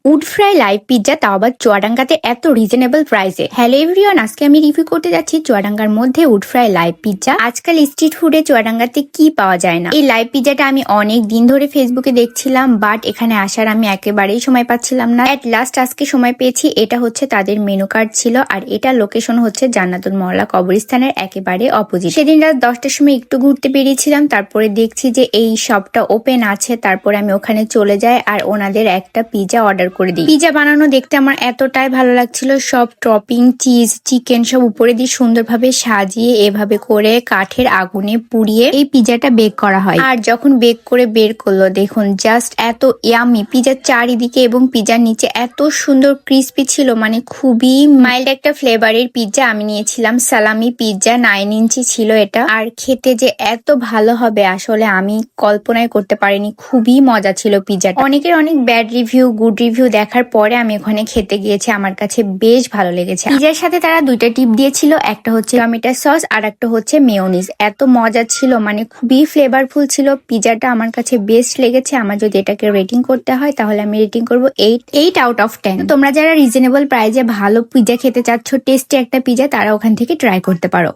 Would fry live pizza, তাও আবার চুয়াডাঙ্গাতে এত রিজনেবল প্রাইসে। হ্যালো এভরিওয়ান, আজকে আমি রিভিউ করতে যাচ্ছি চুয়াডাঙ্গার মধ্যে উড ফ্রাই লাইভ পিৎজা। আজকাল স্ট্রিট ফুডে চুয়াডাঙ্গাতে কি পাওয়া যায় না। এই লাইভ পিৎজাটা আমি অনেক দিন ধরে ফেসবুকে দেখছিলাম, বাট এখানে আসার আমি একেবারেই সময় পাচ্ছিলাম না। এট লাস্ট আজকে সময় পেয়েছি। এটা হচ্ছে তাদের মেনু কার্ড ছিল, আর এটা লোকেশন হচ্ছে জান্নাতুল মহল্লা কবরস্থানের একেবারে অপোজিট। সেদিন রাত 10টার সময় একটু ঘুরতে বেরিয়েছিলাম, তারপরে দেখছি যে এই শপটা ওপেন আছে। তারপরে আমি ওখানে চলে যাই আর ওনাদের একটা পিৎজা অর্ডার করে দিই। পিৎজা বানানো দেখতে আমার এতটাই ভালো লাগছিল, সব টপিং চিজ চিকেন সব উপরে দিয়ে সুন্দরভাবে সাজিয়ে এভাবে করে কাঠের আগুনে পুড়িয়ে এই পিৎজাটা বেক করা হয়। আর যখন বেক করে বের করলো, দেখুন জাস্ট এত ইয়ামি। পিৎজার চারিদিকে এবং পিৎজার নিচে এত সুন্দর ক্রিস্পি ছিল, মানে খুবই মাইল্ড একটা ফ্লেভারের পিৎজা। আমি নিয়েছিলাম সালামি পিৎজা, 9 ইঞ্চি ছিল এটা। আর খেতে যে এত ভালো হবে আসলে আমি কল্পনাই করতে পারিনি। খুবই মজা ছিল পিৎজাটা। অনেকের অনেক ব্যাড রিভিউ গুড রিভিউ দেখার পরে আমি ওখানে খেতে গিয়েছি, আমার কাছে বেশ ভালো লেগেছে। পিৎজার সাথে তারা দুইটা টিপ দিয়েছিল, একটা হচ্ছে টমেটো সস আর একটা হচ্ছে মেয়োনিজ। এত মজা ছিল, মানে খুবই ফ্লেভারফুল ছিল পিৎজাটা। আমার কাছে বেস্ট লেগেছে। আমার যদি এটাকে রেটিং করতে হয় তাহলে আমি রেটিং করবো 8 আউট অফ 10। তোমরা যারা রিজনেবল প্রাইসে ভালো পিৎজা খেতে চাচ্ছ, টেস্টি একটা পিৎজা, তারা ওখান থেকে ট্রাই করতে পারো।